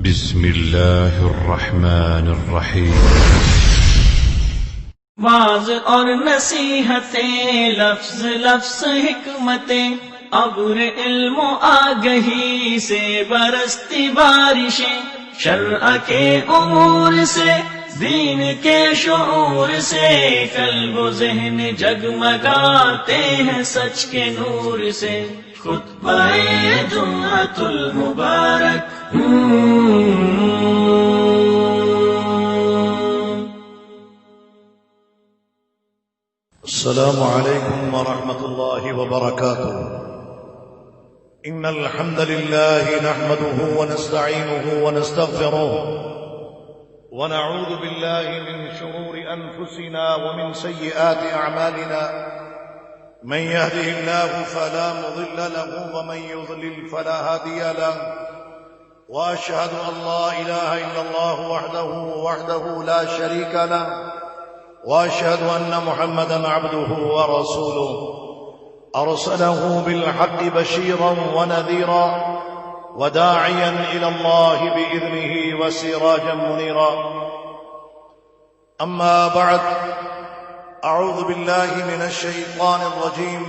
بسم الله الرحمن الرحيم. واز اور نصیحتیں، لفظ لفظ حکمتیں، ابر علم و آگہی سے برستی بارشیں، شرع کے امور سے، دین کے شعور سے، قلب و ذہن جگمگاتے ہیں سچ کے نور سے۔ خطبہ جمعۃ المبارک السلام عليكم ورحمة الله وبركاته. إن الحمد لله نحمده ونستعينه ونستغفره ونعوذ بالله من شرور أنفسنا ومن سيئات أعمالنا، من يهده الله فلا مضل له ومن يضلل فلا هادي له، وأشهد أن لا إله إلا الله وحده لا شريك له، وأشهد أن محمدا عبده ورسوله، أرسله بالحق بشيرا ونذيرا وداعيا إلى الله بإذنه وسراجا منيرا. أما بعد، أعوذ بالله من الشيطان الرجيم.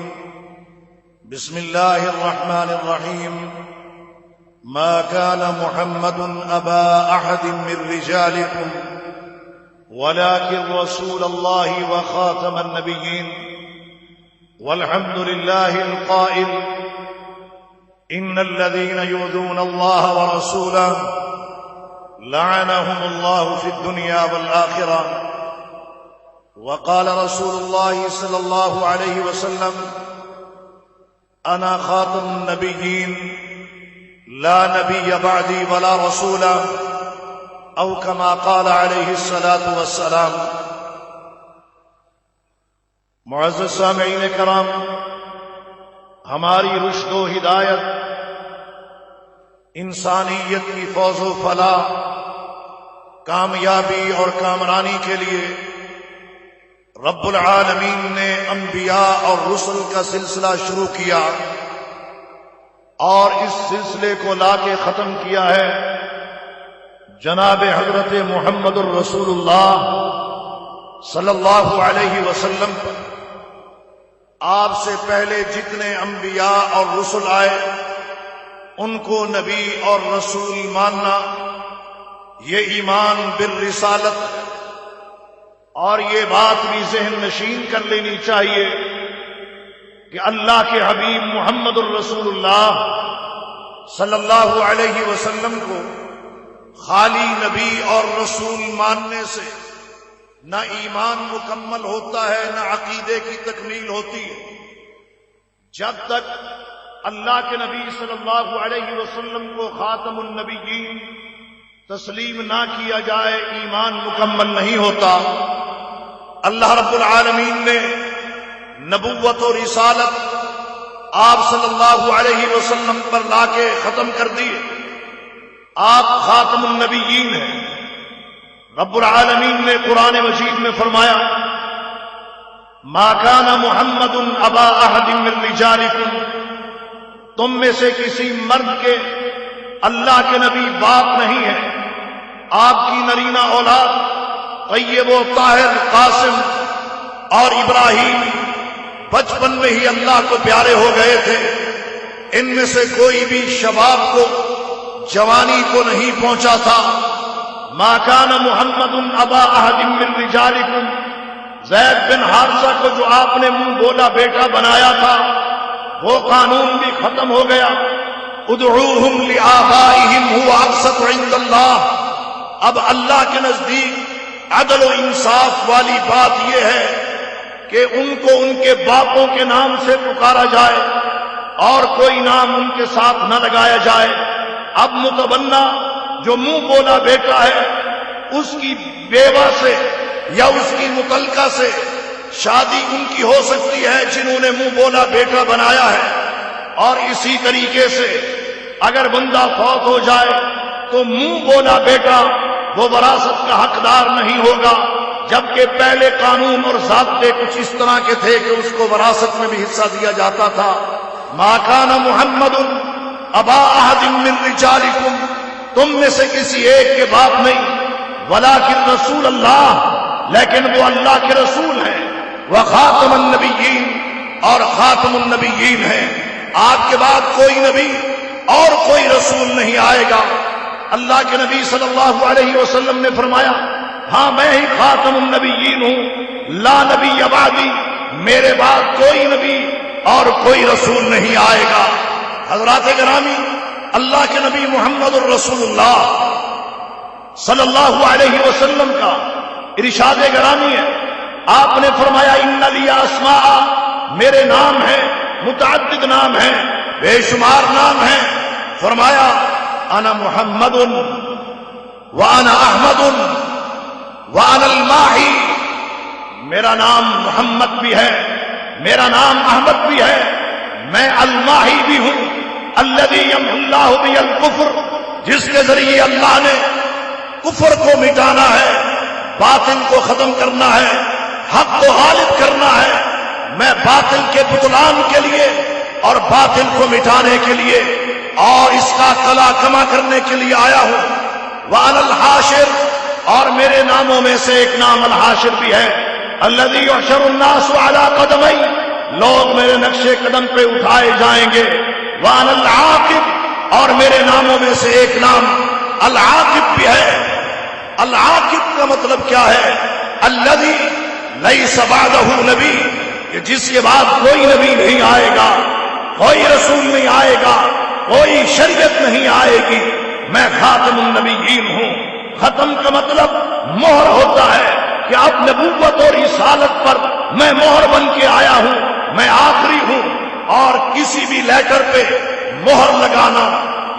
بسم الله الرحمن الرحيم. ما كان محمد أبا أحد من رجالكم ولكن رسول الله وخاتم النبيين، والحمد لله القائل إن الذين يؤذون الله ورسوله لعنهم الله في الدنيا والآخرة. وقال رسول الله صلى الله عليه وسلم أنا خاتم النبيين لا نبي بعدي ولا رسول، او كما قال علیہ الصلاة والسلام. معزز سامعین کرام، ہماری رشد و ہدایت، انسانیت کی فوز و فلاح، کامیابی اور کامرانی کے لیے رب العالمین نے انبیاء اور رسل کا سلسلہ شروع کیا، اور اس سلسلے کو لا کے ختم کیا ہے جناب حضرت محمد الرسول اللہ صلی اللہ علیہ وسلم پر. آپ سے پہلے جتنے انبیاء اور رسل آئے ان کو نبی اور رسول ماننا، یہ ایمان بالرسالت، اور یہ بات بھی ذہن نشین کر لینی چاہیے کہ اللہ کے حبیب محمد الرسول اللہ صلی اللہ علیہ وسلم کو خالی نبی اور رسول ماننے سے نہ ایمان مکمل ہوتا ہے، نہ عقیدے کی تکمیل ہوتی ہے. جب تک اللہ کے نبی صلی اللہ علیہ وسلم کو خاتم النبیین تسلیم نہ کیا جائے، ایمان مکمل نہیں ہوتا. اللہ رب العالمین نے نبوت و رسالت آپ صلی اللہ علیہ وسلم پر لا کے ختم کر دی. آپ خاتم النبیین ہیں. رب العالمین نے قرآن مجید میں فرمایا ما کان محمد ابا احد من رجالکم، تم میں سے کسی مرد کے اللہ کے نبی باپ نہیں ہے. آپ کی نرینہ اولاد طیب و طاہر قاسم اور ابراہیم بچپن میں ہی اللہ کو پیارے ہو گئے تھے. ان میں سے کوئی بھی شباب کو، جوانی کو نہیں پہنچا تھا. ما کان محمد ابا احد من رجالکم، زید بن حارثہ کو جو آپ نے منہ بولا بیٹا بنایا تھا، وہ قانون بھی ختم ہو گیا. ادعوہم لآبائہم هو اقسط عند اللہ. اب اللہ کے نزدیک عدل و انصاف والی بات یہ ہے کہ ان کو ان کے باپوں کے نام سے پکارا جائے اور کوئی نام ان کے ساتھ نہ لگایا جائے. اب متبنہ جو منہ بولا بیٹا ہے، اس کی بیوہ سے یا اس کی متعلقہ سے شادی ان کی ہو سکتی ہے جنہوں نے منہ بولا بیٹا بنایا ہے. اور اسی طریقے سے اگر بندہ فوت ہو جائے تو منہ بولا بیٹا وہ وراثت کا حقدار نہیں ہوگا، جبکہ پہلے قانون اور ضابطے کچھ اس طرح کے تھے کہ اس کو وراثت میں بھی حصہ دیا جاتا تھا. ما کان محمد ابا احد من رجالکم تم میں سے کسی ایک کے باپ نہیں، ولیکن رسول اللہ، لیکن وہ اللہ کے رسول ہیں، وخاتم النبیین، اور خاتم النبیین ہیں۔ آپ کے بعد کوئی نبی اور کوئی رسول نہیں آئے گا۔ اللہ کے نبی صلی اللہ علیہ وسلم نے فرمایا، ہاں میں ہی خاتم النبیین ہوں، لا نبی بعدی، میرے بعد کوئی نبی اور کوئی رسول نہیں آئے گا۔ حضرات گرامی، اللہ کے نبی محمد الرسول اللہ صلی اللہ علیہ وسلم کا ارشاد گرامی ہے، آپ نے فرمایا ان لی اسماء، میرے نام ہیں، متعدد نام ہیں، بے شمار نام ہیں۔ فرمایا انا محمد وانا احمد وانا الماحی، میرا نام محمد بھی ہے، میرا نام احمد بھی ہے، میں الماحی بھی ہوں، الذی یمحو اللہ بی الکفر، جس کے ذریعے اللہ نے کفر کو مٹانا ہے، باطل کو ختم کرنا ہے، حق کو غالب کرنا ہے۔ میں باطل کے بطلان کے لیے اور باطل کو مٹانے کے لیے اور اس کا کلا کما کرنے کے لیے آیا ہوں۔ وَأَنَا الْحَاشِرُ، اور میرے ناموں میں سے ایک نام الحاشر بھی ہے، الَّذِي يُحْشَرُ النَّاسُ عَلَىٰ قَدَمَيْ، لوگ میرے نقش قدم پہ اٹھائے جائیں گے۔ وَأَنَا الْعَاقِبُ، اور میرے ناموں میں سے ایک نام العاقب بھی ہے۔ العاقب کا مطلب کیا ہے؟ الذی لیس بعدہ نبی، کہ جس کے بعد کوئی نبی نہیں آئے گا، کوئی رسول نہیں آئے گا، کوئی شریعت نہیں آئے گی۔ میں خاتم النبیین ہوں۔ ختم کا مطلب مہر ہوتا ہے کہ اب نبوت اور رسالت پر میں مہر بن کے آیا ہوں، میں آخری ہوں، اور کسی بھی لیٹر پہ مہر لگانا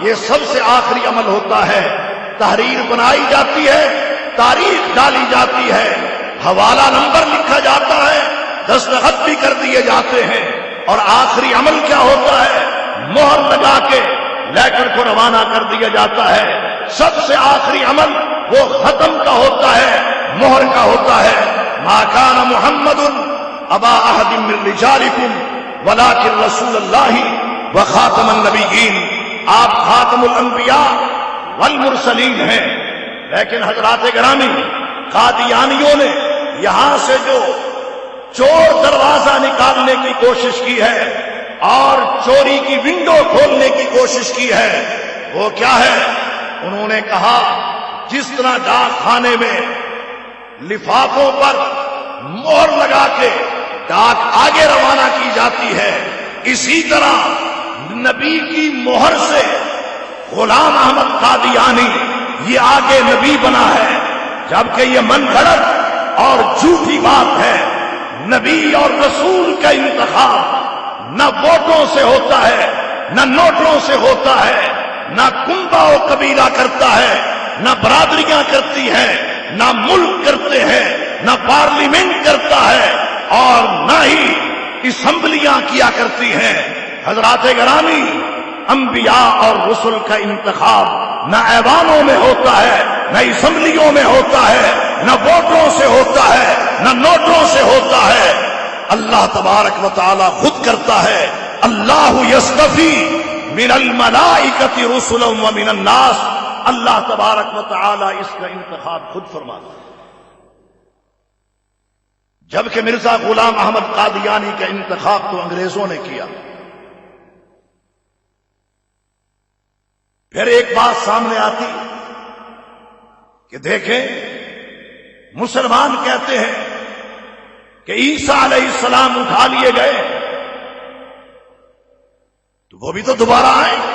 یہ سب سے آخری عمل ہوتا ہے۔ تحریر بنائی جاتی ہے، تاریخ ڈالی جاتی ہے، حوالہ نمبر لکھا جاتا ہے، دستخط بھی کر دیے جاتے ہیں، اور آخری عمل کیا ہوتا ہے؟ مہر لگا کے لیٹر کو روانہ کر دیا جاتا ہے۔ سب سے آخری عمل وہ ختم کا ہوتا ہے، مہر کا ہوتا ہے۔ ما کان محمد ابا احد من رجالکم ولکن رسول اللہ وخاتم النبیین، آپ خاتم الانبیاء والمرسلین ہیں۔ لیکن حضرات گرامی، قادیانیوں نے یہاں سے جو چور دروازہ نکالنے کی کوشش کی ہے اور چوری کی ونڈو کھولنے کی کوشش کی ہے، وہ کیا ہے؟ انہوں نے کہا جس طرح ڈاک خانے میں لفافوں پر مہر لگا کے ڈاک آگے روانہ کی جاتی ہے، اسی طرح نبی کی مہر سے غلام احمد قادیانی یہ آگے نبی بنا ہے، جبکہ یہ من گھڑت اور جھوٹی بات ہے۔ نبی اور رسول کا انتخاب نہ ووٹوں سے ہوتا ہے، نہ نوٹوں سے ہوتا ہے، نہ کنبہ و قبیلہ کرتا ہے، نہ برادریاں کرتی ہیں، نہ ملک کرتے ہیں، نہ پارلیمنٹ کرتا ہے، اور نہ ہی اسمبلیاں کیا کرتی ہیں۔ حضرات گرامی، انبیاء اور رسل کا انتخاب نہ ایوانوں میں ہوتا ہے، نہ اسمبلیوں میں ہوتا ہے، نہ ووٹوں سے ہوتا ہے، نہ نوٹوں سے ہوتا ہے۔ اللہ تبارک و تعالی خود کرتا ہے۔ اللہ یصطفی من الملائکۃ رسلا ومن الناس، اللہ تبارک و تعالی اس کا انتخاب خود فرماتا ہے۔ جبکہ مرزا غلام احمد قادیانی کا انتخاب تو انگریزوں نے کیا۔ پھر ایک بات سامنے آتی کہ دیکھیں، مسلمان کہتے ہیں کہ عیسیٰ علیہ السلام اٹھا لیے گئے، تو وہ بھی تو دوبارہ آئیں گے،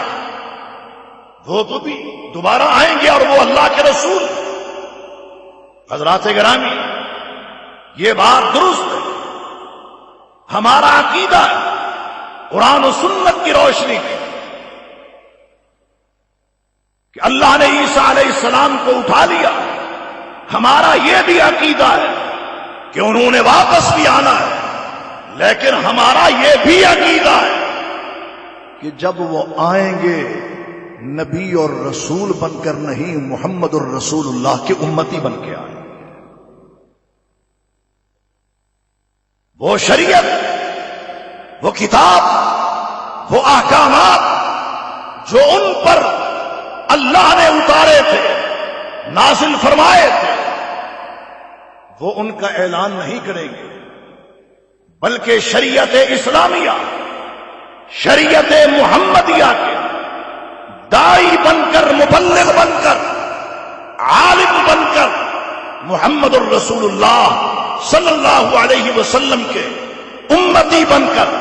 وہ تو بھی دوبارہ آئیں گے، اور وہ اللہ کے رسول۔ حضرات گرامی، یہ بات درست ہے، ہمارا عقیدہ ہے قرآن و سنت کی روشنی میں کہ اللہ نے عیسیٰ علیہ السلام کو اٹھا لیا۔ ہمارا یہ بھی عقیدہ ہے کہ انہوں نے واپس بھی آنا ہے، لیکن ہمارا یہ بھی عقیدہ ہے کہ جب وہ آئیں گے نبی اور رسول بن کر نہیں، محمد الرسول اللہ کے امتی بن کے آئیں۔ وہ شریعت، وہ کتاب، وہ احکامات جو ان پر اللہ نے اتارے تھے، نازل فرمائے تھے، وہ ان کا اعلان نہیں کریں گے، بلکہ شریعت اسلامیہ، شریعت محمدیہ کے داعی بن کر، مبلغ بن کر، عالم بن کر، محمد الرسول اللہ صلی اللہ علیہ وسلم کے امتی بن کر،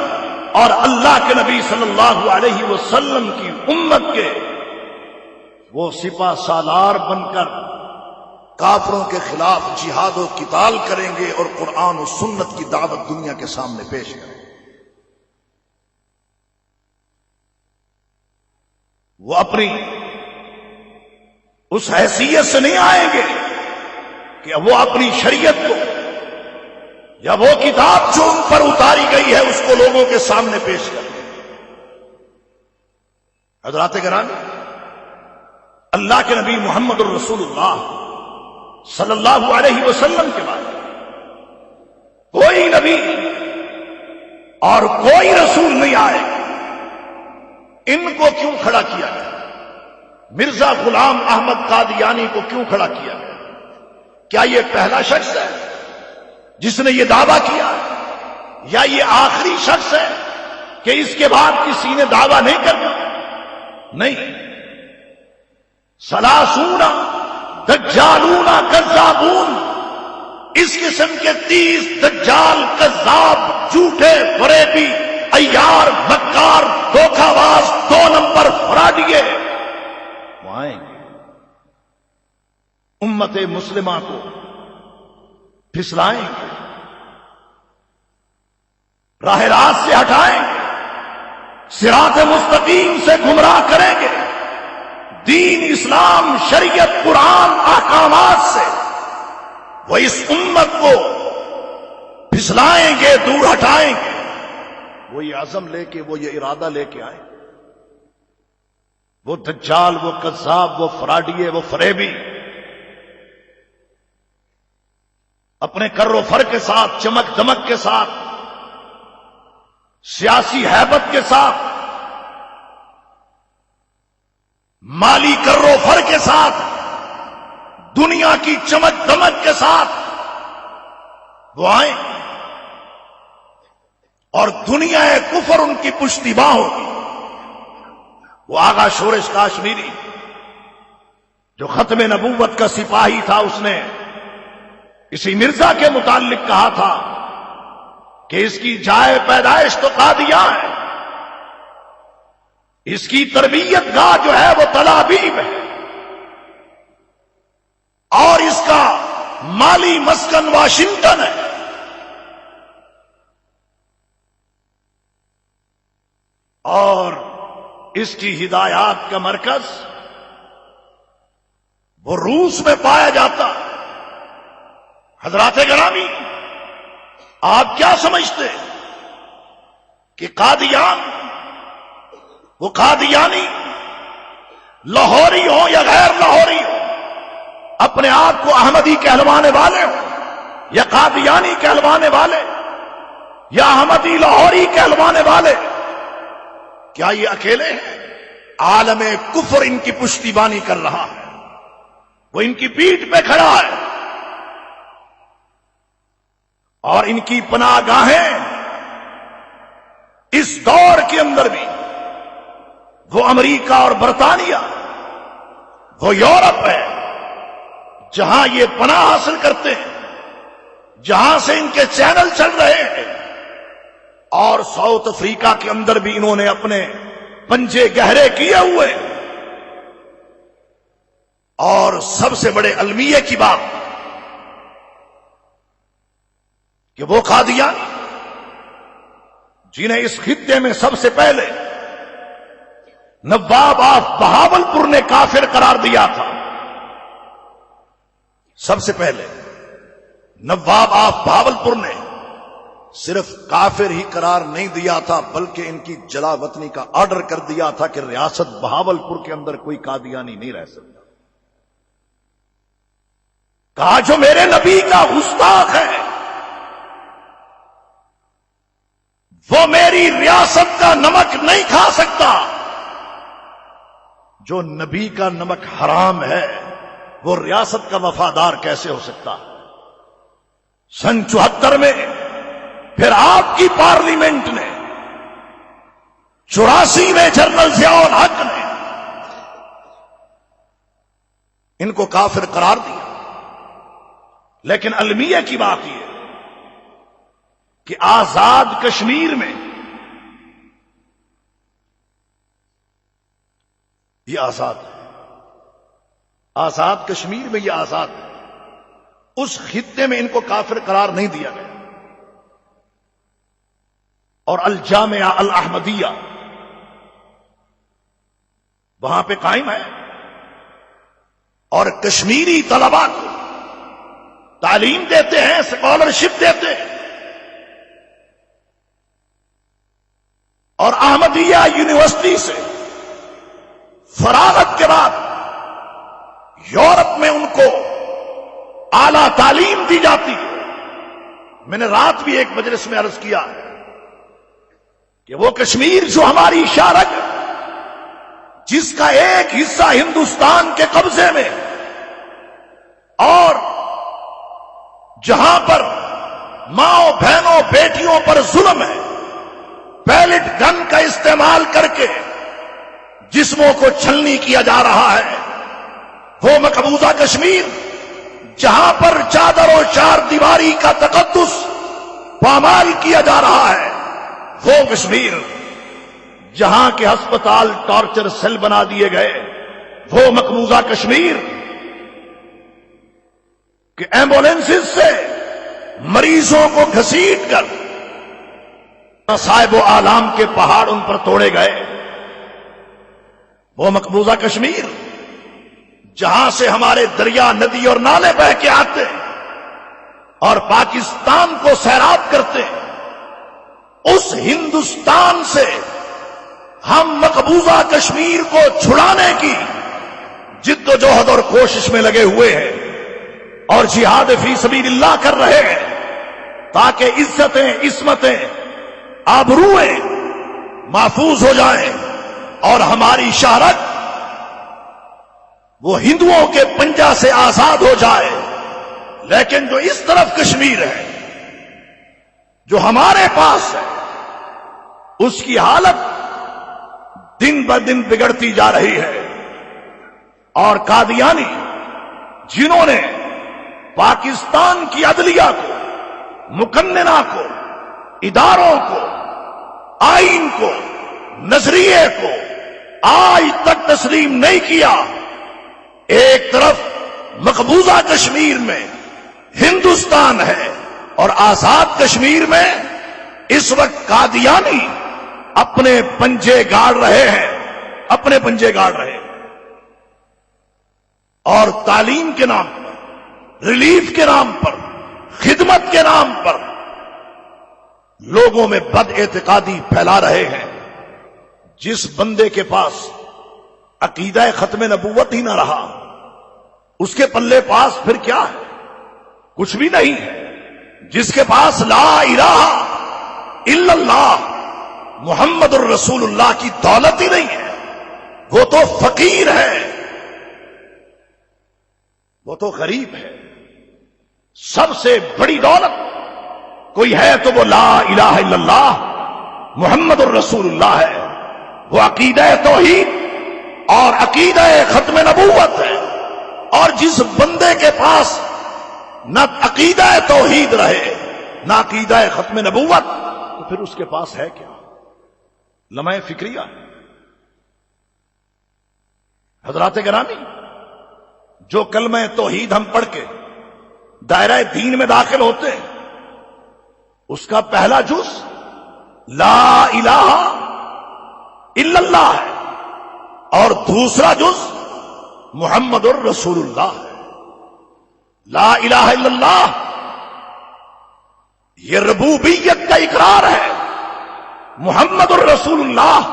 اور اللہ کے نبی صلی اللہ علیہ وسلم کی امت کے وہ سپہ سالار بن کر کافروں کے خلاف جہاد و قتال کریں گے اور قرآن و سنت کی دعوت دنیا کے سامنے پیش کریں گے۔ وہ اپنی اس حیثیت سے نہیں آئیں گے کہ وہ اپنی شریعت کو یا وہ کتاب جو ان پر اتاری گئی ہے اس کو لوگوں کے سامنے پیش کریں۔ حضرات گرامی، اللہ کے نبی محمد الرسول اللہ صلی اللہ علیہ وسلم کے بعد کوئی نبی اور کوئی رسول نہیں آئے، ان کو کیوں کھڑا کیا گیا؟ مرزا غلام احمد قادیانی کو کیوں کھڑا کیا گیا؟ کیا یہ پہلا شخص ہے جس نے یہ دعویٰ کیا ہے، یا یہ آخری شخص ہے کہ اس کے بعد کسی نے دعویٰ نہیں کرنا؟ نہیں، سلاسون دجالون کذابون، اس قسم کے 30 دجال، کذاب، جھوٹے، فریبی، عیار، مکار، دھوکہ باز، 2 نمبر فراڈیے وہ آئیں گے، امت مسلمہ کو پھسلائیں گے، راہ راست سے ہٹائیں گے، صراط مستقیم سے گمراہ کریں گے، دین، اسلام، شریعت، قرآن، احکامات سے وہ اس امت کو پھسلائیں گے، دور ہٹائیں گے۔ وہ یہ عزم لے کے، وہ یہ ارادہ لے کے آئے، وہ دجال، وہ کذاب، وہ فراڈیے، وہ فریبی اپنے کر و فر کے ساتھ، چمک دمک کے ساتھ، سیاسی ہیبت کے ساتھ، مالی کر و فر کے ساتھ، دنیا کی چمک دمک کے ساتھ وہ آئیں اور دنیا کفر ان کی پشتی باں ہوگی۔ وہ آغا شورش کاشمیری جو ختم نبوت کا سپاہی تھا، اس نے اسی مرزا کے متعلق کہا تھا کہ اس کی جائے پیدائش تو قادیاں ہے، اس کی تربیت گاہ جو ہے وہ تلابیب ہے، اور اس کا مالی مسکن واشنگٹن ہے۔ اور اس کی ہدایات کا مرکز وہ روس میں پایا جاتا۔ حضرات گرامی، آپ کیا سمجھتے کہ قادیان، وہ قادیانی لاہوری ہو یا غیر لاہوری ہو، اپنے آپ کو احمدی کہلوانے والے ہو یا قادیانی کہلوانے والے یا احمدی لاہوری کہلوانے والے، کیا یہ اکیلے ہیں؟ عالم کفر ان کی پشتیبانی کر رہا ہے، وہ ان کی پیٹھ پہ کھڑا ہے، اور ان کی پناہ گاہیں اس دور کے اندر بھی وہ امریکہ اور برطانیہ، وہ یورپ ہے جہاں یہ پناہ حاصل کرتے ہیں، جہاں سے ان کے چینل چل رہے ہیں، اور ساؤتھ افریقہ کے اندر بھی انہوں نے اپنے پنجے گہرے کیے ہوئے۔ اور سب سے بڑے المیے کی بات کہ وہ قادیان جنہیں اس خطے میں سب سے پہلے نواب آف بہاولپور نے کافر قرار دیا تھا، سب سے پہلے نواب آف بہاولپور نے صرف کافر ہی قرار نہیں دیا تھا، بلکہ ان کی جلا وطنی کا آرڈر کر دیا تھا کہ ریاست بہاولپور کے اندر کوئی قادیانی نہیں رہ سکتا۔ کہا جو میرے نبی کا گستاخ ہے وہ میری ریاست کا نمک نہیں کھا سکتا، جو نبی کا نمک حرام ہے وہ ریاست کا وفادار کیسے ہو سکتا ہے؟ سن 74 میں پھر آپ کی پارلیمنٹ نے 84 میں جنرل ضیاء الحق نے ان کو کافر قرار دیا. لیکن المیہ کی بات یہ کہ آزاد کشمیر میں یہ آزاد ہے، آزاد کشمیر میں یہ آزاد ہے، اس خطے میں ان کو کافر قرار نہیں دیا گیا. اور الجامعہ الاحمدیہ وہاں پہ قائم ہے اور کشمیری طلباء کو تعلیم دیتے ہیں، اسکالرشپ دیتے ہیں. اور احمدیہ یونیورسٹی سے فراغت کے بعد یورپ میں ان کو اعلی تعلیم دی جاتی ہے. میں نے رات بھی ایک مجلس میں عرض کیا کہ وہ کشمیر جو ہماری شارک ہے، جس کا ایک حصہ ہندوستان کے قبضے میں، اور جہاں پر ماؤں بہنوں بیٹیوں پر ظلم ہے، پیلٹ گن کا استعمال کر کے جسموں کو چھلنی کیا جا رہا ہے، وہ مقبوضہ کشمیر جہاں پر چادر و چار دیواری کا تقدس پامال کیا جا رہا ہے، وہ کشمیر جہاں کے ہسپتال ٹارچر سیل بنا دیے گئے، وہ مقبوضہ کشمیر کہ ایمبولینسز سے مریضوں کو گھسیٹ کر مصائب و آلام کے پہاڑ ان پر توڑے گئے، وہ مقبوضہ کشمیر جہاں سے ہمارے دریا ندی اور نالے بہ کے آتے اور پاکستان کو سیراب کرتے، اس ہندوستان سے ہم مقبوضہ کشمیر کو چھڑانے کی جد و جہد اور کوشش میں لگے ہوئے ہیں اور جہاد فی سبیل اللہ کر رہے ہیں تاکہ عزتیں، عصمتیں، آبروئیں محفوظ ہو جائیں اور ہماری شہرت وہ ہندوؤں کے پنجہ سے آزاد ہو جائے. لیکن جو اس طرف کشمیر ہے، جو ہمارے پاس ہے، اس کی حالت دن بدن بگڑتی جا رہی ہے. اور قادیانی جنہوں نے پاکستان کی عدلیہ کو، مقننہ کو، اداروں کو، آئین کو، نظریے کو آج تک تسلیم نہیں کیا. ایک طرف مقبوضہ کشمیر میں ہندوستان ہے اور آزاد کشمیر میں اس وقت قادیانی اپنے پنجے گاڑ رہے ہیں، اپنے پنجے گاڑ رہے ہیں. اور تعلیم کے نام پر، ریلیف کے نام پر، خدمت کے نام پر لوگوں میں بد اعتقادی پھیلا رہے ہیں. جس بندے کے پاس عقیدہ ختم نبوت ہی نہ رہا، اس کے پلے پاس پھر کیا ہے؟ کچھ بھی نہیں ہے. جس کے پاس لا الہ الا اللہ محمد الرسول اللہ کی دولت ہی نہیں ہے، وہ تو فقیر ہے، وہ تو غریب ہے. سب سے بڑی دولت کوئی ہے تو وہ لا الہ الا اللہ محمد الرسول اللہ ہے. وہ عقیدہ توحید اور عقیدہ ختم نبوت ہے. اور جس بندے کے پاس نہ عقیدہ توحید رہے نہ عقیدہ ختم نبوت، تو پھر اس کے پاس ہے کیا؟ لمحہ فکریہ. حضرات گرامی، جو کلمہ توحید ہم پڑھ کے دائرہ دین میں داخل ہوتے ہیں، اس کا پہلا جز لا الہ الا اللہ ہے اور دوسرا جز محمد الرسول اللہ ہے. لا الہ الا اللہ یہ ربوبیت کا اقرار ہے، محمد الرسول اللہ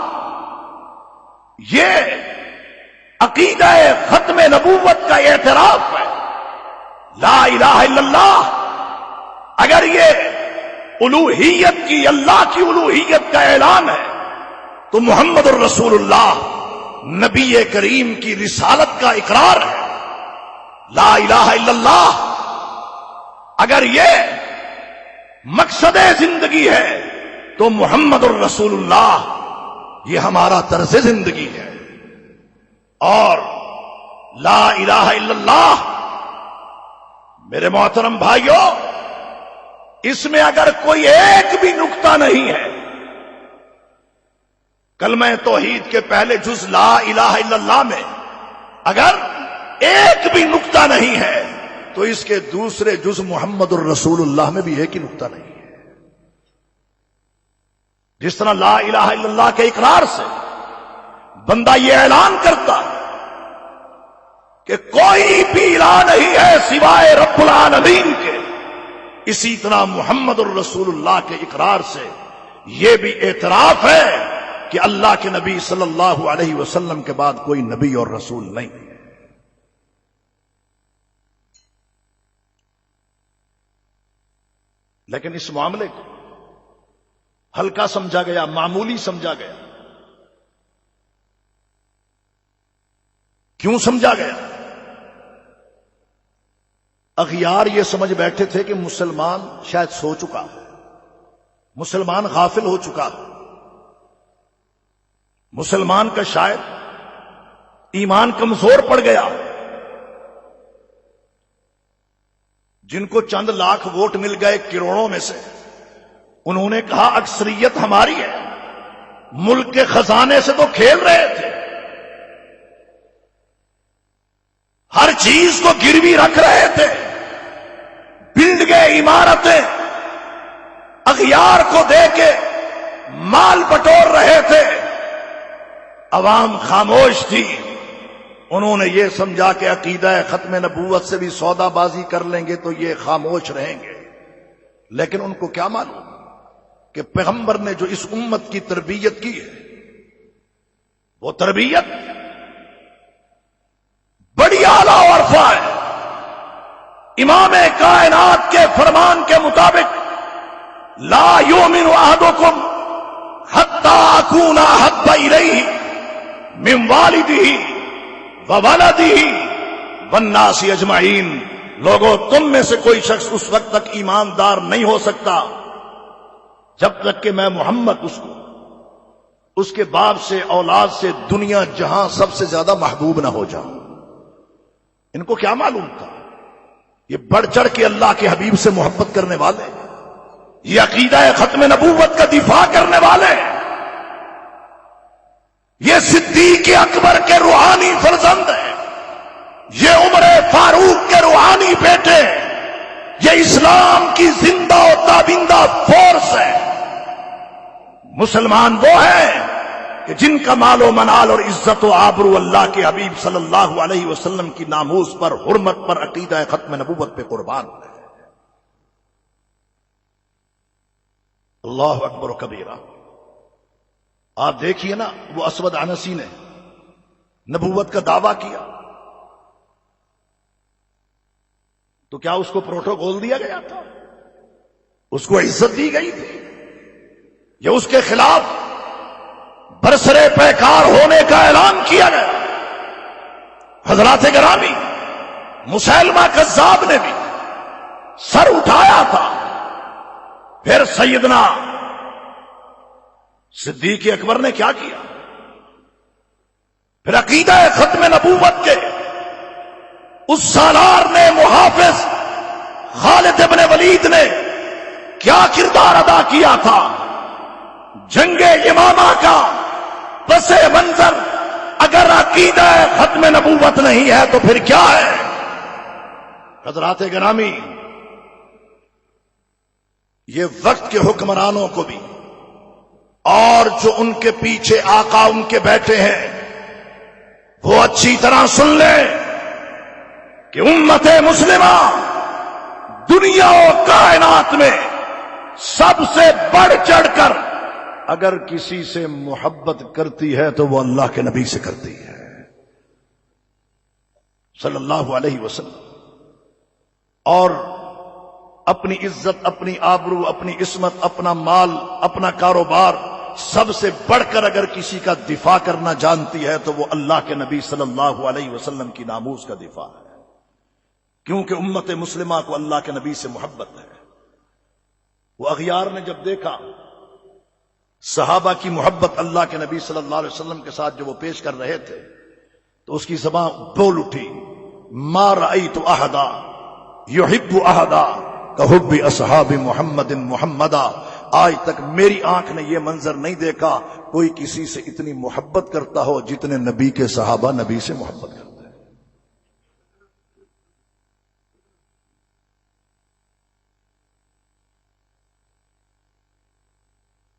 یہ عقیدہ ختم نبوت کا اعتراف ہے. لا الہ الا اللہ اگر یہ الوہیت کی، اللہ کی الوہیت کا اعلان ہے، تو محمد الرسول اللہ نبی کریم کی رسالت کا اقرار ہے. لا الہ الا اللہ اگر یہ مقصد زندگی ہے تو محمد الرسول اللہ یہ ہمارا طرز زندگی ہے. اور لا الہ الا اللہ میرے محترم بھائیوں، اس میں اگر کوئی ایک بھی نقطہ نہیں ہے، کلمہ توحید کے پہلے جز لا الہ الا اللہ میں اگر ایک بھی نقطہ نہیں ہے تو اس کے دوسرے جز محمد الرسول اللہ میں بھی ایک ہی نقطہ نہیں ہے. جس طرح لا الہ الا اللہ کے اقرار سے بندہ یہ اعلان کرتا ہے کہ کوئی بھی الہ نہیں ہے سوائے رب العالمین کے، اسی طرح محمد الرسول اللہ کے اقرار سے یہ بھی اعتراف ہے کہ اللہ کے نبی صلی اللہ علیہ وسلم کے بعد کوئی نبی اور رسول نہیں. لیکن اس معاملے کو ہلکا سمجھا گیا، معمولی سمجھا گیا. کیوں سمجھا گیا؟ اغیار یہ سمجھ بیٹھے تھے کہ مسلمان شاید سو چکا، مسلمان غافل ہو چکا، مسلمان کا شاید ایمان کمزور پڑ گیا. جن کو چند لاکھ ووٹ مل گئے کروڑوں میں سے، انہوں نے کہا اکثریت ہماری ہے، ملک کے خزانے سے تو کھیل رہے تھے، ہر چیز کو گروی رکھ رہے تھے، بلڈنگیں عمارتیں اغیار کو دے کے مال بٹور رہے تھے، عوام خاموش تھی. انہوں نے یہ سمجھا کہ عقیدہ ختم نبوت سے بھی سودا بازی کر لیں گے تو یہ خاموش رہیں گے. لیکن ان کو کیا معلوم کہ پیغمبر نے جو اس امت کی تربیت کی ہے وہ تربیت بڑی اعلیٰ اور عرفہ ہے. امام کائنات کے فرمان کے مطابق لا یؤمن احدکم حتی اکون احب الیہ من والدہ وولدہ والناس اجمعین. لوگوں، تم میں سے کوئی شخص اس وقت تک ایماندار نہیں ہو سکتا جب تک کہ میں محمد اس کے باپ سے، اولاد سے، دنیا جہاں سب سے زیادہ محبوب نہ ہو جاؤں. ان کو کیا معلوم تھا؟ یہ بڑھ چڑھ کے اللہ کے حبیب سے محبت کرنے والے، یہ عقیدہ ختم نبوت کا دفاع کرنے والے، یہ صدیق اکبر کے روحانی فرزند ہیں، یہ عمر فاروق کے روحانی بیٹے، یہ اسلام کی زندہ و تابندہ فورس ہے. مسلمان وہ ہیں کہ جن کا مال و منال اور عزت و آبرو اللہ کے حبیب صلی اللہ علیہ وسلم کی ناموس پر، حرمت پر، عقیدہ ختم نبوت پہ قربان ہے. اللہ اکبر و کبیرہ. آپ دیکھیے نا، وہ اسود عنسی نے نبوت کا دعویٰ کیا تو کیا اس کو پروٹوکول دیا گیا تھا؟ اس کو عزت دی گئی تھی؟ یا اس کے خلاف برسرے پیکار ہونے کا اعلان کیا گیا؟ حضرات گرامی، مسیلمہ کذاب نے بھی سر اٹھایا تھا، پھر سیدنا صدیق اکبر نے کیا کیا؟ پھر عقیدہ ختم نبوت کے اس سالار نے، محافظ خالد ابن ولید نے کیا کردار ادا کیا تھا؟ جنگ یمامہ کا پس منظر اگر عقیدہ ختم نبوت نہیں ہے تو پھر کیا ہے؟ حضرات گرامی، یہ وقت کے حکمرانوں کو بھی اور جو ان کے پیچھے آقا ان کے بیٹھے ہیں وہ اچھی طرح سن لیں کہ امت مسلمہ دنیا و کائنات میں سب سے بڑھ چڑھ کر اگر کسی سے محبت کرتی ہے تو وہ اللہ کے نبی سے کرتی ہے صلی اللہ علیہ وسلم. اور اپنی عزت، اپنی آبرو، اپنی عصمت، اپنا مال، اپنا کاروبار سب سے بڑھ کر اگر کسی کا دفاع کرنا جانتی ہے تو وہ اللہ کے نبی صلی اللہ علیہ وسلم کی ناموس کا دفاع ہے، کیونکہ امت مسلمہ کو اللہ کے نبی سے محبت ہے۔ وہ اغیار نے جب دیکھا صحابہ کی محبت اللہ کے نبی صلی اللہ علیہ وسلم کے ساتھ جو وہ پیش کر رہے تھے تو اس کی زبان بول اٹھی، ما رأیت احدا یحب احدا کحب اصحاب محمد محمدا، آج تک میری آنکھ نے یہ منظر نہیں دیکھا کوئی کسی سے اتنی محبت کرتا ہو جتنے نبی کے صحابہ نبی سے محبت کرتے ہیں۔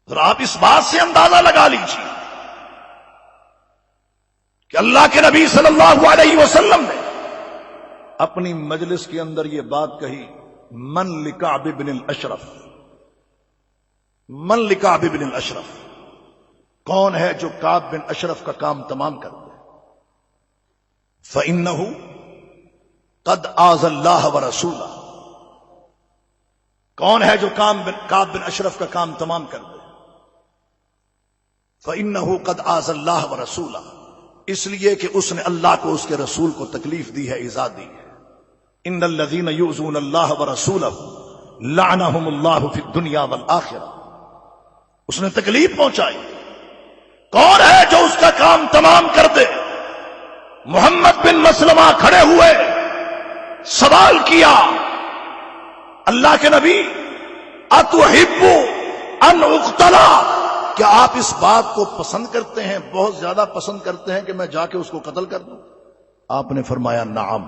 اور آپ اس بات سے اندازہ لگا لیجیے کہ اللہ کے نبی صلی اللہ علیہ وسلم نے اپنی مجلس کے اندر یہ بات کہی، من لکعب بن الاشرف، من لکعب بن الاشرف، کون ہے جو کعب بن اشرف کا کام تمام کر دے؟ فإنه قد آذى اللہ ورسولہ، کون ہے جو کعب بن اشرف کا کام تمام کر دے؟ فإنه قد آذى اللہ ورسولہ، اس لیے کہ اس نے اللہ کو اس کے رسول کو تکلیف دی ہے، ایذا دی ہے۔ ان الذین یؤذون اللہ ورسولہ لعنہم اللہ فی الدنیا والآخرہ، اس نے تکلیف پہنچائی۔ کون ہے جو اس کا کام تمام کر دے؟ محمد بن مسلمہ کھڑے ہوئے، سوال کیا، اللہ کے نبی اتحب ان اقتلا، کیا آپ اس بات کو پسند کرتے ہیں، بہت زیادہ پسند کرتے ہیں کہ میں جا کے اس کو قتل کر دوں؟ آپ نے فرمایا نعم،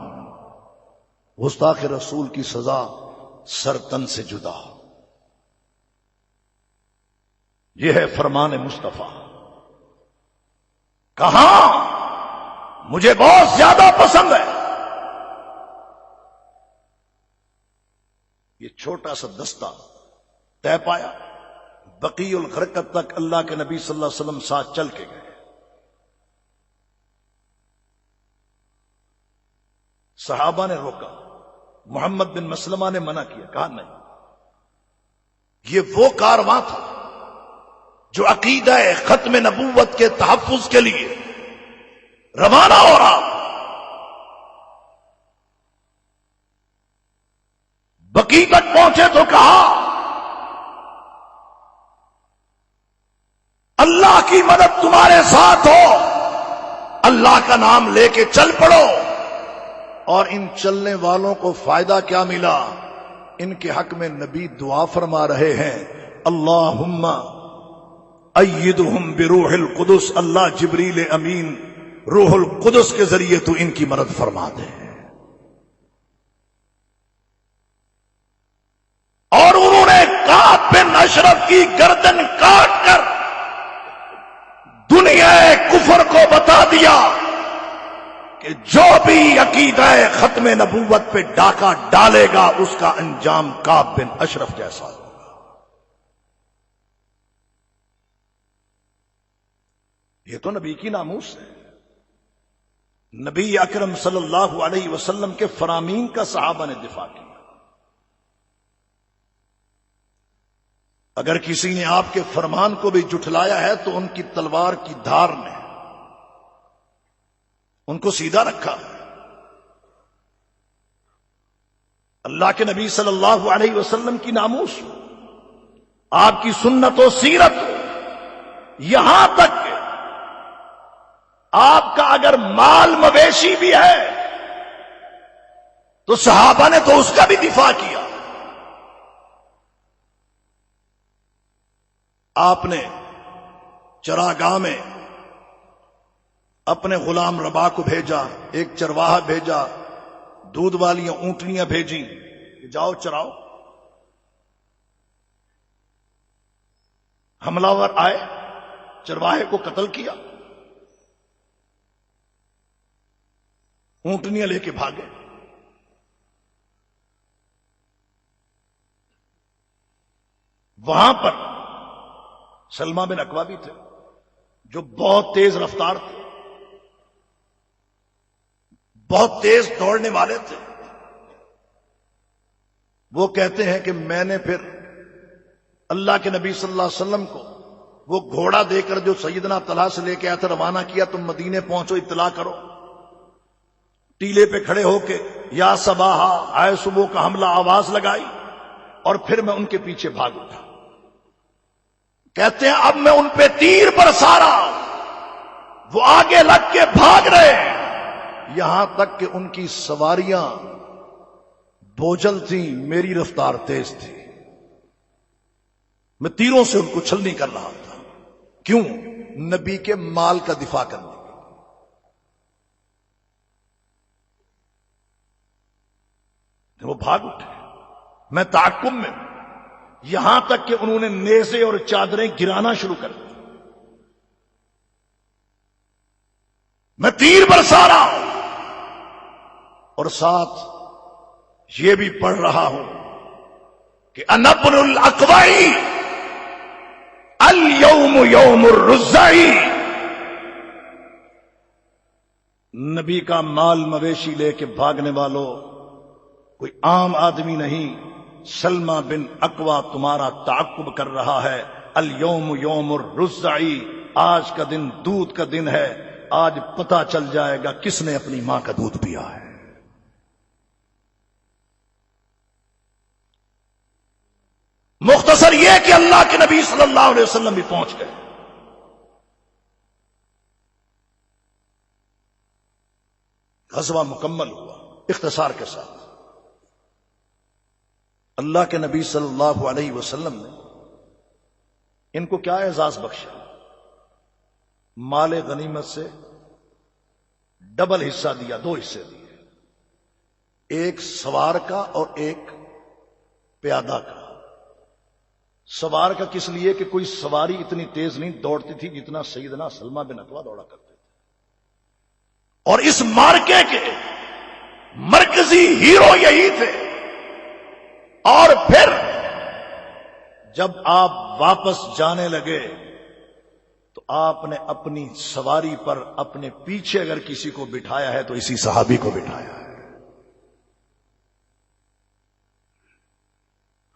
گستاخ رسول کی سزا سر تن سے جدا، یہ ہے فرمان مصطفیٰ۔ کہاں مجھے بہت زیادہ پسند ہے۔ یہ چھوٹا سا دستہ طے پایا، بقیع الغرقد تک اللہ کے نبی صلی اللہ علیہ وسلم ساتھ چل کے گئے۔ صحابہ نے روکا، محمد بن مسلمہ نے منع کیا، کہا نہیں، یہ وہ کارواں تھا جو عقیدہ ختم نبوت کے تحفظ کے لیے روانہ ہو رہا۔ بقیع تک پہنچے تو کہا اللہ کی مدد تمہارے ساتھ ہو، اللہ کا نام لے کے چل پڑو۔ اور ان چلنے والوں کو فائدہ کیا ملا؟ ان کے حق میں نبی دعا فرما رہے ہیں، اللہم ایدہم بروح القدس، اللہ جبریل امین روح القدس کے ذریعے تو ان کی مدد فرما دے۔ اور انہوں نے کعب بن اشرف کی گردن کاٹ کر دنیا کفر کو بتا دیا کہ جو بھی عقیدہ ختم نبوت پہ ڈاکہ ڈالے گا اس کا انجام کعب بن اشرف جیسا ہوگا۔ یہ تو نبی کی ناموس ہے، نبی اکرم صلی اللہ علیہ وسلم کے فرامین کا صحابہ نے دفاع کیا۔ اگر کسی نے آپ کے فرمان کو بھی جھٹلایا ہے تو ان کی تلوار کی دھار نے ان کو سیدھا رکھا۔ اللہ کے نبی صلی اللہ علیہ وسلم کی ناموس، آپ کی سنت و سیرت، یہاں تک کہ آپ کا اگر مال مویشی بھی ہے تو صحابہ نے تو اس کا بھی دفاع کیا۔ آپ نے چراگاہ میں اپنے غلام ربا کو بھیجا، ایک چرواہا بھیجا، دودھ والی اونٹنیاں بھیجی کہ جاؤ چراؤ۔ حملہ ور آئے، چرواہے کو قتل کیا، اونٹنیاں لے کے بھاگے۔ وہاں پر سلمہ بن اکوا بھی تھے جو بہت تیز رفتار تھے، بہت تیز دوڑنے والے تھے۔ وہ کہتے ہیں کہ میں نے پھر اللہ کے نبی صلی اللہ علیہ وسلم کو وہ گھوڑا دے کر جو سیدنا طلحہ سے لے کے آیا تھا روانہ کیا، تم مدینے پہنچو اطلاع کرو. ٹیلے پہ کھڑے ہو کے یا صباحا، آئے صبح کا حملہ آواز لگائی، اور پھر میں ان کے پیچھے بھاگ اٹھا. کہتے ہیں اب میں ان پہ تیر برسا رہا ہوں، وہ آگے لگ کے بھاگ رہے ہیں، یہاں تک کہ ان کی سواریاں بوجھل تھیں، میری رفتار تیز تھی. میں تیروں سے ان کو چھلنی کر رہا تھا. کیوں؟ نبی کے مال کا دفاع کرنے. وہ بھاگ اٹھے، میں تعاقب میں ہوں، یہاں تک کہ انہوں نے نیزے اور چادریں گرانا شروع کر دی. میں تیر برسا رہا ہوں اور ساتھ یہ بھی پڑھ رہا ہوں کہ انا ابن الاقوی اليوم یوم الرزائی. نبی کا مال مویشی لے کے بھاگنے والوں، کوئی عام آدمی نہیں. سلمہ بن اقوا تمہارا تعاقب کر رہا ہے. اليوم یوم الرزائی، آج کا دن دودھ کا دن ہے. آج پتہ چل جائے گا کس نے اپنی ماں کا دودھ پیا ہے. مختصر یہ کہ اللہ کے نبی صلی اللہ علیہ وسلم بھی پہنچ گئے. غزوہ مکمل ہوا اختصار کے ساتھ. اللہ کے نبی صلی اللہ علیہ وسلم نے ان کو کیا اعزاز بخشا؟ مال غنیمت سے ڈبل حصہ دیا، 2 حصے دیے، ایک سوار کا اور ایک پیادہ کا. سوار کا کس لیے کہ کوئی سواری اتنی تیز نہیں دوڑتی تھی جتنا سیدنا سلمہ بن اقوا دوڑا کرتے تھے، اور اس مارکے کے مرکزی ہیرو یہی تھے. اور پھر جب آپ واپس جانے لگے تو آپ نے اپنی سواری پر اپنے پیچھے اگر کسی کو بٹھایا ہے تو اسی صحابی کو بٹھایا ہے.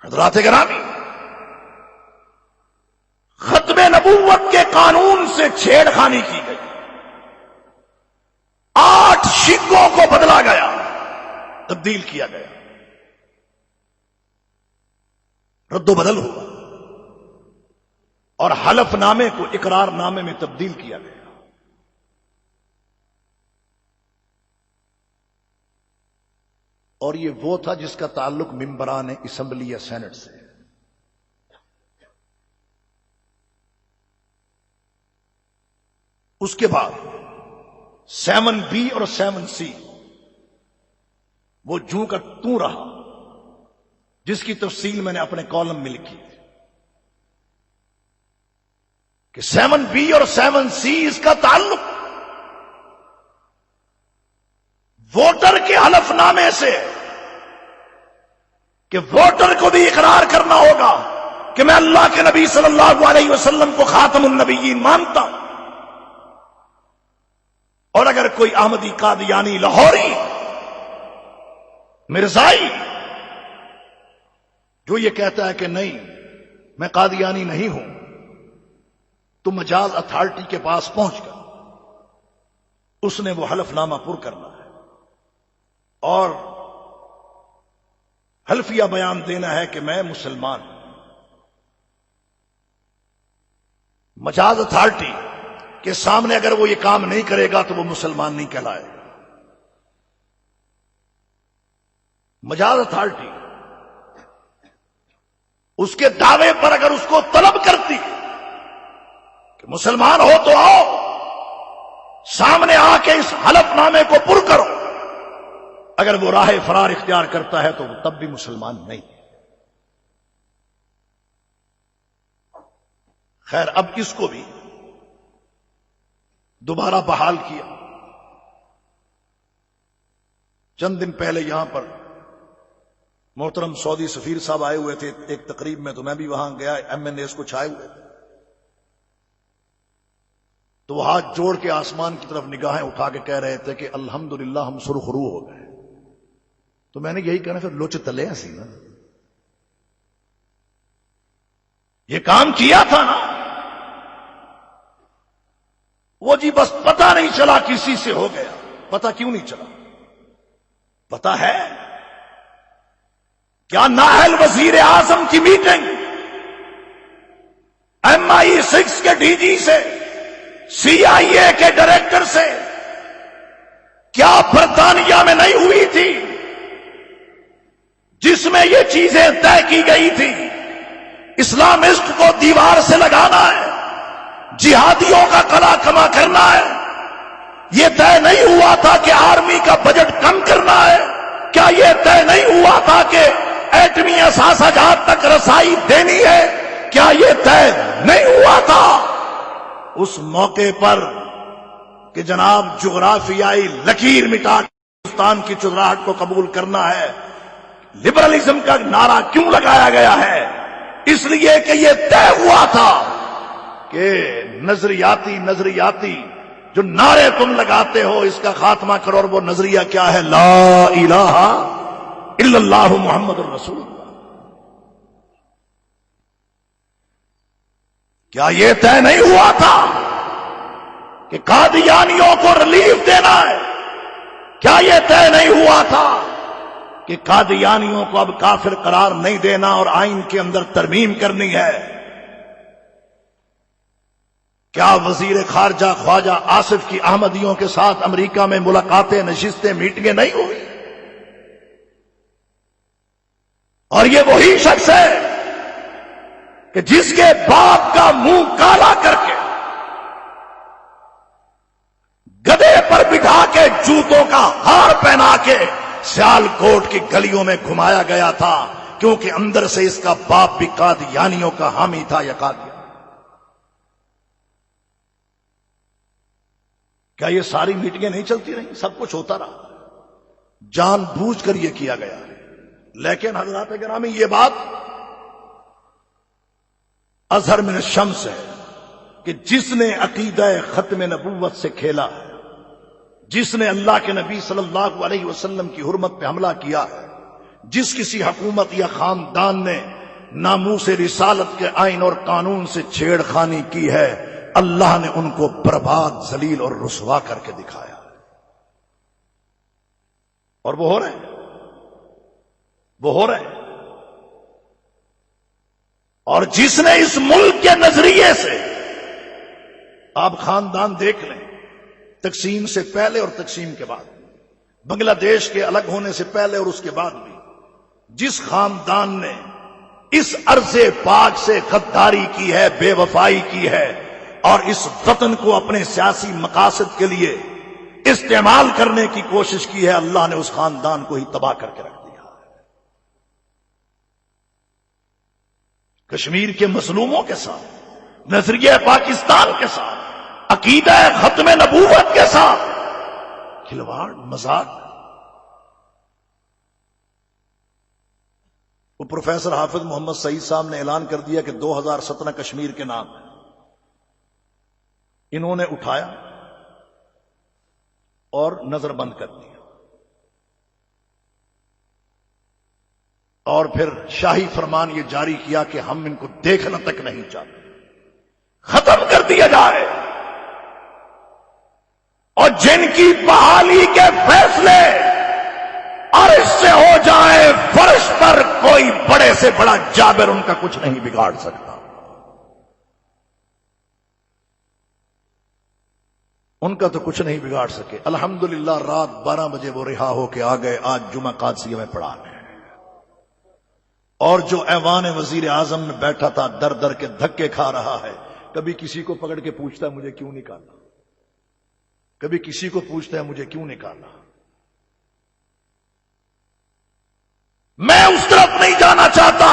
حضرات گرامی، ختم نبوت کے قانون سے چھیڑ خانی کی گئی. 8 سکوں کو بدلا گیا، تبدیل کیا گیا، رد و بدل ہوا، اور حلف نامے کو اقرار نامے میں تبدیل کیا گیا. اور یہ وہ تھا جس کا تعلق ممبران اسمبلی یا سینٹ سے. اس کے بعد 7B اور 7C وہ جوں کا توں رہا، جس کی تفصیل میں نے اپنے کالم میں لکھی کہ 7B اور 7C اس کا تعلق ووٹر کے حلف نامے سے، کہ ووٹر کو بھی اقرار کرنا ہوگا کہ میں اللہ کے نبی صلی اللہ علیہ وسلم کو خاتم النبیین مانتا ہوں. اور اگر کوئی احمدی، قادیانی، لاہوری، مرزائی جو یہ کہتا ہے کہ نہیں میں قادیانی نہیں ہوں، تو مجاز اتھارٹی کے پاس پہنچ کر اس نے وہ حلف نامہ پر کرنا ہے اور حلفیہ بیان دینا ہے کہ میں مسلمان ہوں. مجاز اتھارٹی کے سامنے اگر وہ یہ کام نہیں کرے گا تو وہ مسلمان نہیں کہلائے گا. مجاز اتھارٹی اس کے دعوے پر اگر اس کو طلب کرتی ہے کہ مسلمان ہو تو آؤ، سامنے آ کے اس حلف نامے کو پر کرو، اگر وہ راہ فرار اختیار کرتا ہے تو وہ تب بھی مسلمان نہیں. خیر، اب اس کو بھی دوبارہ بحال کیا. چند دن پہلے یہاں پر محترم سعودی سفیر صاحب آئے ہوئے تھے ایک تقریب میں، تو میں بھی وہاں گیا، MNAs کو چھائے ہوئے تھے، تو وہ ہاتھ جوڑ کے آسمان کی طرف نگاہیں اٹھا کے کہہ رہے تھے کہ الحمدللہ ہم سرخرو ہو گئے. تو میں نے یہی کہنا، پھر لوچ تلے ایسی نا، یہ کام کیا تھا نا. وہ جی بس پتہ نہیں چلا کسی سے ہو گیا. پتہ کیوں نہیں چلا؟ پتہ ہے کیا نااہل وزیر اعظم کی میٹنگ MI6 کے DG سے، CIA کے ڈائریکٹر سے کیا برطانیہ میں نہیں ہوئی تھی، جس میں یہ چیزیں طے کی گئی تھی؟ اسلامسٹ کو دیوار سے لگانا ہے، جہادیوں کا کلا کما کرنا ہے. یہ طے نہیں ہوا تھا کہ آرمی کا بجٹ کم کرنا ہے؟ کیا یہ طے نہیں ہوا تھا کہ ایٹمی اثاثہ جات تک رسائی دینی ہے؟ کیا یہ طے نہیں ہوا تھا اس موقع پر کہ جناب جغرافیائی لکیر مٹا ہندوستان کی چودراہٹ کو قبول کرنا ہے؟ لبرلزم کا نعرہ کیوں لگایا گیا ہے؟ اس لیے کہ یہ طے ہوا تھا کہ نظریاتی جو نعرے تم لگاتے ہو اس کا خاتمہ کرو. اور وہ نظریہ کیا ہے؟ لا الہ الا اللہ محمد الرسول اللہ. کیا یہ طے نہیں ہوا تھا کہ قادیانیوں کو ریلیف دینا ہے؟ کیا یہ طے نہیں ہوا تھا کہ قادیانیوں کو اب کافر قرار نہیں دینا اور آئین کے اندر ترمیم کرنی ہے؟ کیا وزیر خارجہ خواجہ آصف کی احمدیوں کے ساتھ امریکہ میں ملاقاتیں، نشستیں، میٹنگیں نہیں ہوئی؟ اور یہ وہی شخص ہے کہ جس کے باپ کا منہ کالا کر کے گدھے پر بٹھا کے جوتوں کا ہار پہنا کے سیال کوٹ کی گلیوں میں گھمایا گیا تھا، کیونکہ اندر سے اس کا باپ بھی قادیانیوں کا حامی تھا یا قادیانی. کیا یہ ساری میٹنگیں نہیں چلتی رہی؟ سب کچھ ہوتا رہا، جان بوجھ کر یہ کیا گیا ہے. لیکن حضرات گرامی، یہ بات اظہر من الشمس ہے کہ جس نے عقیدہ ختم نبوت سے کھیلا ہے، جس نے اللہ کے نبی صلی اللہ علیہ وسلم کی حرمت پہ حملہ کیا ہے، جس کسی حکومت یا خاندان نے ناموس رسالت کے آئین اور قانون سے چھیڑ خانی کی ہے، اللہ نے ان کو برباد، ذلیل اور رسوا کر کے دکھایا. اور وہ ہو رہے ہیں. اور جس نے اس ملک کے نظریے سے، آپ خاندان دیکھ لیں، تقسیم سے پہلے اور تقسیم کے بعد، بنگلہ دیش کے الگ ہونے سے پہلے اور اس کے بعد بھی، جس خاندان نے اس ارض پاک سے غداری کی ہے، بے وفائی کی ہے، اور اس وطن کو اپنے سیاسی مقاصد کے لیے استعمال کرنے کی کوشش کی ہے، اللہ نے اس خاندان کو ہی تباہ کر کے رکھ دیا. کشمیر کے مظلوموں کے ساتھ، نظریہ پاکستان کے ساتھ، عقیدہ ختم نبوت کے ساتھ کھلواڑ، مذاق. وہ پروفیسر حافظ محمد سعید صاحب نے اعلان کر دیا کہ 2017 کشمیر کے نام ہے. انہوں نے اٹھایا اور نظر بند کر دیا، اور پھر شاہی فرمان یہ جاری کیا کہ ہم ان کو دیکھنا تک نہیں چاہتے، ختم کر دیا جائے. اور جن کی بحالی کے فیصلے عرش سے ہو جائیں فرش پر، کوئی بڑے سے بڑا جابر ان کا کچھ نہیں بگاڑ سکتا. ان کا تو کچھ نہیں بگاڑ سکے. الحمدللہ رات 12 بجے وہ رہا ہو کے آ گئے. آج جمعہ قادسیہ میں پڑھا رہے ہیں. اور جو ایوان وزیر اعظم میں بیٹھا تھا در در کے دھکے کھا رہا ہے، کبھی کسی کو پکڑ کے پوچھتا ہے مجھے کیوں نکالا، کبھی کسی کو پوچھتا ہے مجھے کیوں نکالا. میں اس طرف نہیں جانا چاہتا.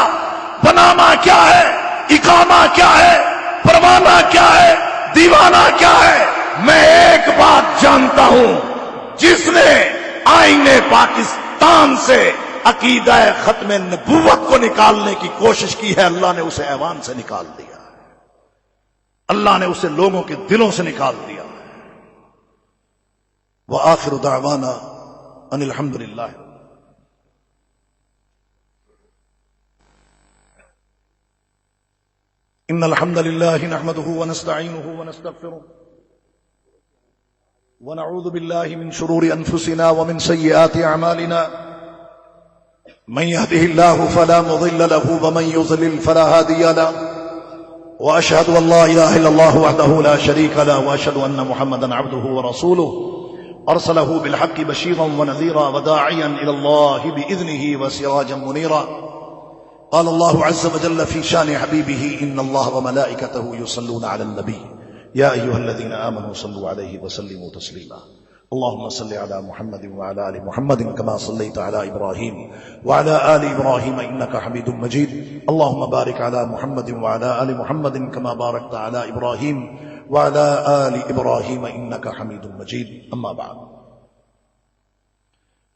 پناما کیا ہے، اقامہ کیا ہے، پروانہ کیا ہے، دیوانہ کیا ہے. میں ایک بات جانتا ہوں، جس نے آئین پاکستان سے عقیدہ ختم نبوت کو نکالنے کی کوشش کی ہے، اللہ نے اسے ایوان سے نکال دیا، اللہ نے اسے لوگوں کے دلوں سے نکال دیا. وآخر دعوانا ان الحمد للہ. ان الحمد للہ نحمده ونستعینه ونستغفره ونعوذ بالله من شرور أنفسنا ومن سيئات أعمالنا من يهده الله فلا مضل له ومن يضلل فلا هادي له وأشهد أن لا إله إلا الله وحده لا شريك له وأشهد أن محمدا عبده ورسوله أرسله بالحق بشيرا ونذيرا وداعيا إلى الله بإذنه وسراجا منيرا. قال الله عز وجل في شان حبيبه إن الله وملائكته يصلون على النبي يا أيها الذين آمنوا صلوا عليه وسلموا تسليما. اللهم صل على محمد وعلى آل محمد كما صليت على إبراهيم وعلى آل إبراهيم إنك حميد مجيد. اللهم بارك على محمد وعلى آل محمد كما باركت على إبراهيم وعلى آل إبراهيم إنك حميد مجيد. أما بعد.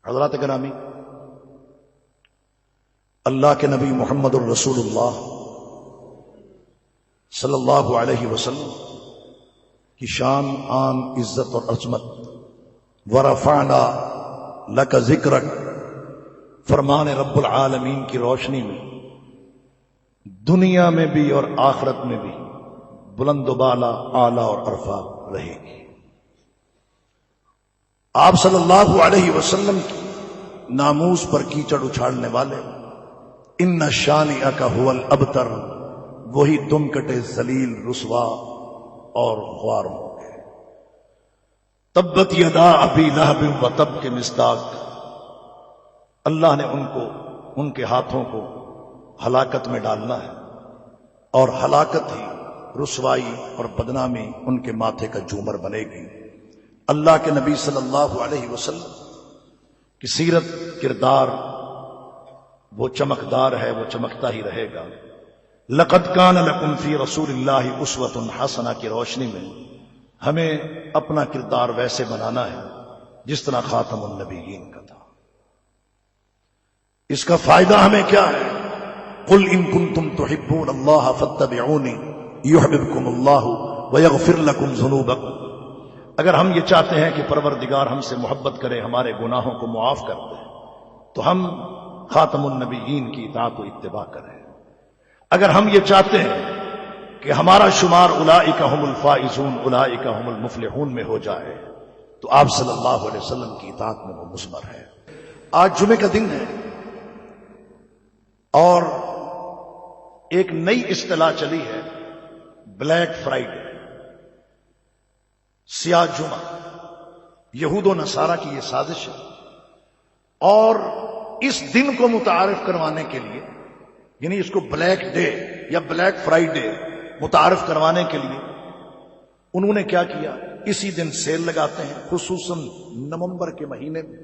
حضرات گرامی، اللہ کے نبی محمد الرسول اللہ صلی اللہ علیہ وسلم کی شان، آن، عزت اور عظمت، ورفعنا لک ذکرک، فرمان رب العالمین کی روشنی میں دنیا میں بھی اور آخرت میں بھی بلند و بالا، اعلیٰ اور عرفہ رہے گی. آپ صلی اللہ علیہ وسلم کی ناموس پر کیچڑ اچھاڑنے والے ان شانئک ھو الابتر، وہی دم کٹے، ذلیل، رسوا اور خوار ہوں گے. تبت یدا ابی لہب وتب کے مصداق، اللہ نے ان کے ہاتھوں کو ہلاکت میں ڈالنا ہے، اور ہلاکت ہی، رسوائی اور بدنامی ان کے ماتھے کا جھومر بنے گی. اللہ کے نبی صلی اللہ علیہ وسلم کی سیرت، کردار وہ چمکدار ہے، وہ چمکتا ہی رہے گا. لقد کان لکم فی رسول اللہ اسوۃ حسنہ کی روشنی میں ہمیں اپنا کردار ویسے بنانا ہے جس طرح خاتم النبیین کا تھا. اس کا فائدہ ہمیں کیا ہے؟ قل ان کنتم تحبون اللہ فاتبعونی یحببکم اللہ ویغفر لکم ذنوبکم. اگر ہم یہ چاہتے ہیں کہ پروردگار ہم سے محبت کرے، ہمارے گناہوں کو معاف کر دے، تو ہم خاتم النبیین کی اطاعت و اتباع کریں. اگر ہم یہ چاہتے ہیں کہ ہمارا شمار اولئک ھم الفائزون اولئک ھم المفلحون میں ہو جائے، تو آپ صلی اللہ علیہ وسلم کی اطاعت میں وہ مثمر ہے. آج جمعے کا دن ہے اور ایک نئی اصطلاح چلی ہے، بلیک فرائیڈے، سیاہ جمعہ. یہود و نصارہ کی یہ سازش ہے، اور اس دن کو متعارف کروانے کے لیے، یعنی اس کو بلیک ڈے یا بلیک فرائیڈے متعارف کروانے کے لیے انہوں نے کیا کیا، اسی دن سیل لگاتے ہیں، خصوصاً نومبر کے مہینے میں.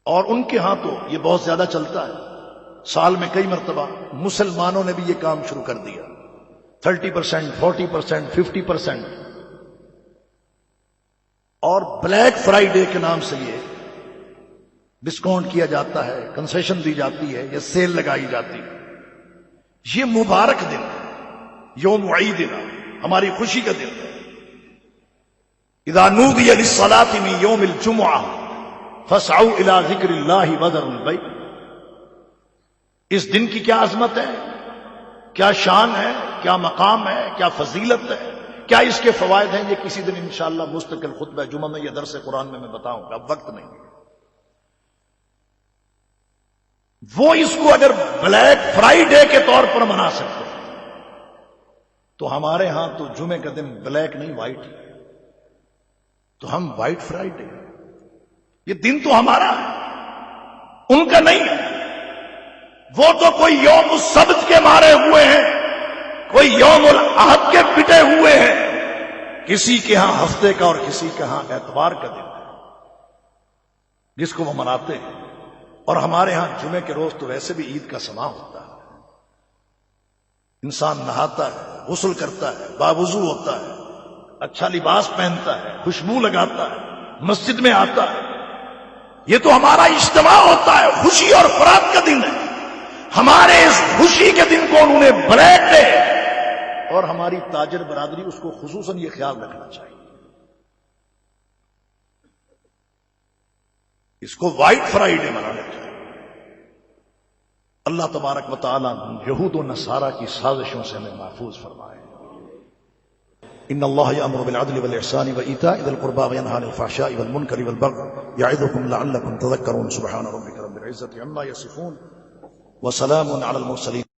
اور ان کے ہاں تو یہ بہت زیادہ چلتا ہے، سال میں کئی مرتبہ مسلمانوں نے بھی یہ کام شروع کر دیا. 30%، 40%، 50%، اور بلیک فرائیڈے کے نام سے یہ ڈسکاؤنٹ کیا جاتا ہے، کنسیشن دی جاتی ہے، یا سیل لگائی جاتی ہے. یہ مبارک دن ہے، یوم عیدنا، ہماری خوشی کا دن ہے. اذا نودی للصلاۃ من یوم الجمعہ فاسعوا الی ذکر اللہ وذروا البیع. اس دن کی کیا عظمت ہے، کیا شان ہے، کیا مقام ہے، کیا فضیلت ہے، کیا اس کے فوائد ہیں، یہ کسی دن انشاءاللہ مستقل خطبہ جمعہ میں یا درس قرآن میں بتاؤں گا، اب وقت نہیں ہے. وہ اس کو اگر بلیک فرائیڈے کے طور پر منا سکتے ہیں، تو ہمارے ہاں تو جمعے کا دن بلیک نہیں، وائٹ ہے، تو ہم وائٹ فرائیڈے. یہ دن تو ہمارا ہے، ان کا نہیں ہے. وہ تو کوئی یوم السبت کے مارے ہوئے ہیں، کوئی یوم الاحد کے پٹے ہوئے ہیں. کسی کے ہاں ہفتے کا اور کسی کے ہاں اتوار کا دن ہے جس کو وہ مناتے ہیں. اور ہمارے ہاں جمعے کے روز تو ویسے بھی عید کا سماں ہوتا ہے. انسان نہاتا ہے، غسل کرتا ہے، باوضو ہوتا ہے، اچھا لباس پہنتا ہے، خوشبو لگاتا ہے، مسجد میں آتا ہے. یہ تو ہمارا اجتماع ہوتا ہے، خوشی اور فرات کا دن ہے. ہمارے اس خوشی کے دن کو انہوں نے بلیک ڈے، اور ہماری تاجر برادری اس کو خصوصاً یہ خیال رکھنا چاہیے، اس کو وائٹ فرائیڈے منانا چاہیے. اللہ تبارک و تعالیٰ یہود و نصارہ کی سازشوں سے ہمیں محفوظ فرمائے. إن الله يأمر بالعدل والإحسان وإيتاء ذي القربى وينهى عن الفحشاء والمنكر والبغي يعظكم لعلكم تذكرون. سبحان ربك رب العزة عما يصفون وسلام على المرسلين.